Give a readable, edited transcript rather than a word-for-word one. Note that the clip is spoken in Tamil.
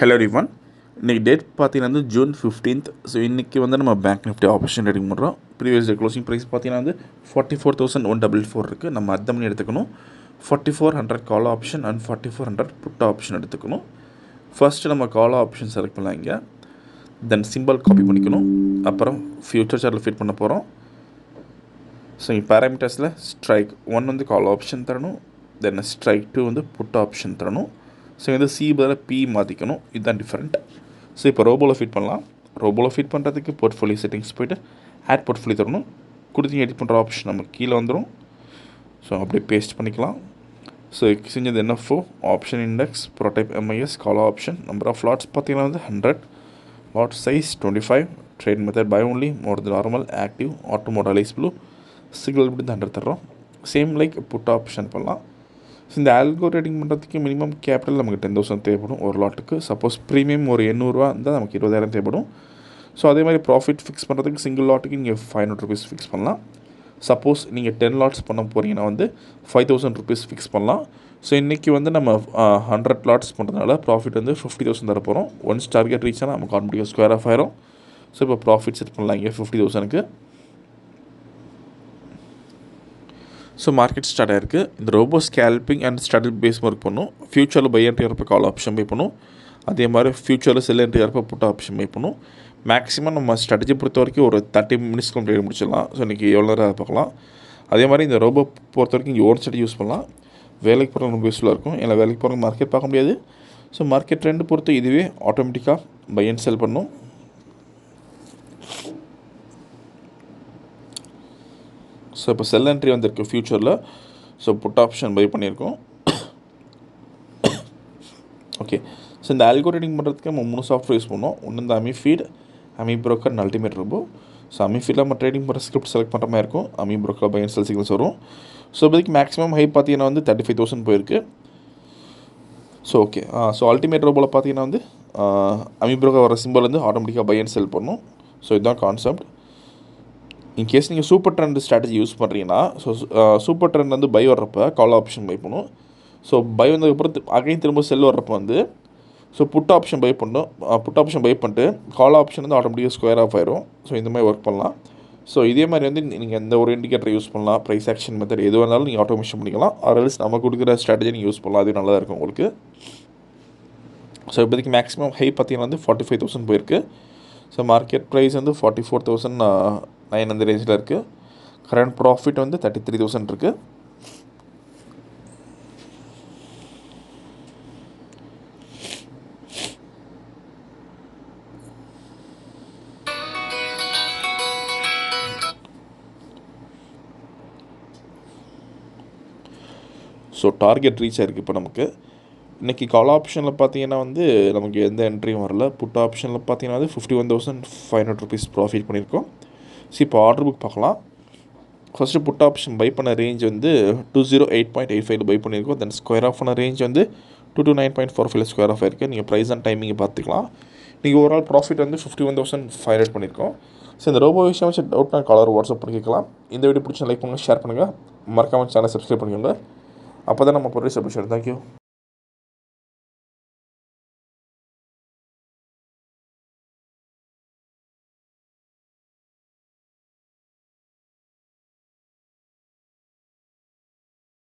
Hello everyone. இன்றைக்கி டேட் பார்த்தீங்கன்னா ஜூன் 15th. ஸோ இன்றைக்கி நம்ம பேங்க் நிஃப்டி ஆப்ஷன் ட்ரேடிங் பண்ணுறோம். ப்ரீவியஸ் டே க்ளோசிங் ப்ரைஸ் பார்த்தீங்கன்னா 44,144 இருக்குது. நம்ம அர்த்தம் பண்ணி எடுத்துக்கணும். 4400 call option and 4400 put option எடுத்துக்கணும். ஃபர்ஸ்ட்டு நம்ம கால் ஆப்ஷன் செலக்ட் பண்ணலாம். இங்கே தென் சிம்பிள் காப்பி பண்ணிக்கணும். அப்புறம் ஃபியூச்சர் சார்ட்டில் ஃபிட் பண்ண போகிறோம். ஸோ இங்கே பேராமீட்டர்ஸில் ஸ்ட்ரைக் 1 கால் ஆப்ஷன் தரணும். தென் ஸ்ட்ரைக் 2 புட் ஆப்ஷன் தரணும். ஸோ சி பதில் பி மாற்றிக்கணும். இதுதான் டிஃப்ரெண்ட். ஸோ இப்போ ரோபோவில் ஃபிட் பண்ணலாம். ரோபோவில் ஃபிட் பண்ணுறதுக்கு போர்ட்ஃபோலியோ செட்டிங்ஸ் போய்ட்டு ஆட் போர்ட்ஃபோலியோ தரணும். கொடுத்து எடிட் பண்ணுற ஆப்ஷன் நமக்கு கீழே வந்துடும். ஸோ அப்படியே பேஸ்ட் பண்ணிக்கலாம். ஸோ செஞ்சது என்எஃப்ஓ ஆப்ஷன் இண்டெக்ஸ் ப்ரோடைப் MIS call option number of lots பார்த்தீங்கன்னா 100, lot size 25, trade method buy only, more the normal, active, auto mode alias blue, single இப்படி 100 தர்றோம். சேம் லைக் புட் ஆப்ஷன் பண்ணலாம். ஸோ இந்த ஆல்கோ ட்ரேடிங் பண்ணுறதுக்கு மினிமம் கேபிட்டல் நமக்கு 10,000 தேவைப்படும் ஒரு லாட்டுக்கு. சப்போஸ் ப்ரீமியம் ஒரு 800 இருந்தால் நமக்கு 20,000 தேவைப்படும். ஸோ அதே மாதிரி ப்ராஃபிட் ஃபிக்ஸ் பண்ணுறதுக்கு சிங்கிள் லாட்டுக்கு நீங்கள் 500 rupees ஃபிக்ஸ் பண்ணலாம். சப்போஸ் நீங்கள் 10 லாட்ஸ் பண்ண போகிறீங்கன்னா 5,000 rupees ஃபிக்ஸ் பண்ணலாம். ஸோ இன்றைக்கி நம்ம 100 லாட்ஸ் பண்ணுறதுனால ப்ராஃபிட் 50,000 தர போகிறோம். ஒன்ஸ் டார்கெட் ரீச் ஆனால் நமக்கு ஆட்டோமேட்டிக்காக ஸ்கொயர் ஆஃப் ஆயிரும். ஸோ இப்போ ப்ராஃபிட் செட் பண்ணலாம் இங்கே 50,000க்கு. ஸோ மார்க்கெட் ஸ்டார்ட் ஆகிருக்கு. இந்த robo scalping and strategy base work பண்ணும். ஃபியூச்சரில் பை என்ட்ரி வரப்போ கால் ஆப்ஷன் பை பண்ணும். அதே மாதிரி ஃபியூச்சரில் செல் என்ட்ரி வரப்போ புட் ஆப்ஷன் பை பண்ணும். மேக்ஸிமம் நம்ம ஸ்ட்ராட்டஜி பொறுத்த வரைக்கும் ஒரு 30 minutes ட்ரேட் முடிச்சிடலாம். ஸோ இன்றைக்கி எவ்வளோ நேரம் பார்க்கலாம். அதே மாதிரி இந்த ரோபோ பொறுத்த வரைக்கும் இங்கே ஓன் ஸ்ட்ராட்டஜி யூஸ் பண்ணலாம். வேலைக்கு போகிறவங்க ரொம்ப யூஸ்ஃபுல்லாக இருக்கும். ஏன்னா வேலைக்கு போகிறவங்க மார்க்கெட் பார்க்க முடியாது. ஸோ மார்க்கெட் ட்ரெண்ட் பொறுத்து இதுவே ஆட்டோமேட்டிக்காக பை அண்ட் செல் பண்ணும். ஸோ இப்போ செல் என்ட்ரி வந்திருக்கு ஃபியூச்சரில். ஸோ புட் ஆப்ஷன் பை பண்ணியிருக்கோம். ஓகே. ஸோ இந்த ஆல்கோ ட்ரேடிங் பண்ணுறதுக்கு நம்ம 3 சாஃப்ட்வேர் யூஸ் பண்ணோம். ஒன்று இந்த Ami feed, Ami broker and ultimate robo. So Ami ஃபீடில் நம்ம ட்ரேடிங் பண்ணுற ஸ்கிரிப்ட் செலக்ட் பண்ணுற மாதிரி இருக்கும். Ami broker buy and sell signals வரும். ஸோ இப்போதைக்கு மேக்ஸிமம் ஹை பார்த்தீங்கன்னா 35,000 போயிருக்கு. So okay. ஸோ அல்டிமேட் ரோபோவில் பார்த்தீங்கன்னா அமி ப்ரோக்கர் வர சிம்பிள் ஆட்டோமேட்டிக்காக பை அண்ட் செல் பண்ணும். ஸோ இதுதான் கான்செப்ட். இன்கேஸ் நீங்கள் சூப்பர் ட்ரெண்ட் ஸ்ட்ராட்டஜி யூஸ் பண்ணுறீங்கன்னா சூப்பர் ட்ரெண்ட் பை வர்றப்போ கால் ஆப்ஷன் பை பண்ணும். ஸோ பை வந்ததுக்கப்புறம் அகைன் திரும்ப செல் வர்றப்போ ஸோ புட் ஆப்ஷன் பை பண்ணும். புட் ஆப்ஷன் பை பண்ணிட்டு கால் ஆப்ஷன் ஆட்டோமேட்டிக்காக ஸ்கொயர் ஆஃப் ஆயிரும். ஸோ இந்த மாதிரி ஒர்க் பண்ணலாம். ஸோ இதே மாதிரி நீங்கள் எந்த ஒரு இண்டிகேட்டர் யூஸ் பண்ணலாம். ப்ரைஸ் ஆக்ஷன் மெத்தட் எது வேணாலும் நீங்கள் ஆட்டோமேஷன் பண்ணிக்கலாம். ஆர்எல்ஸ் நம்ம கொடுக்குற ஸ்ட்ராட்டஜி நீங்கள் யூஸ் பண்ணலாம். அது நல்லா இருக்கும் உங்களுக்கு. ஸோ இப்போதைக்கு மேக்ஸிமம் ஹை பார்த்தீங்கன்னா 45,000 போயிருக்கு. ஸோ மார்க்கெட் ப்ரைஸ் 44,900 அந்த ரேஞ்சில் இருக்குது. கரண்ட் ப்ராஃபிட் 33,000 இருக்குது. ஸோ டார்கெட் ரீச் ஆகிருக்கு. இப்போ நமக்கு இன்றைக்கி கால் ஆப்ஷனில் பார்த்தீங்கன்னா நமக்கு எந்த என்ட்ரியும் வரல. புட் ஆப்ஷனில் பார்த்தீங்கன்னா 51,500 rupees ப்ராஃபிட் பண்ணியிருக்கோம். ஸோ இப்போ ஆர்டர் புக் பார்க்கலாம். ஃபஸ்ட்டு புட் ஆப்ஷன் பை பண்ண ரேஞ்ச் 208.85 பை பண்ணியிருக்கோம். தென் ஸ்கொயர் ஆஃப் பண்ண ரேஞ்ச் 229.45 ஸ்கொயர் ஆஃப் ஆயிருக்கு. நீங்கள் ப்ரைஸ் அண்ட் டைமிங்கை பார்த்துக்கலாம். நீங்கள் ஓவரால் ப்ராஃபிட் 51,500 பண்ணியிருக்கோம். ஸோ இந்த ரோபோ விஷயம் வச்சு டவுட்னா காலர் வாட்ஸ்அப் பண்ணிக்கலாம். இந்த வீடியோ பிடிச்சா லைக் பண்ணுங்கள், ஷேர் பண்ணுங்கள், மறக்காமல் சேனல் சப்ஸ்கிரைப் பண்ணிக்கோங்க. அப்போ தான் நம்ம ப்ரொடியூஸ் அப்டேட். தேங்க்யூ.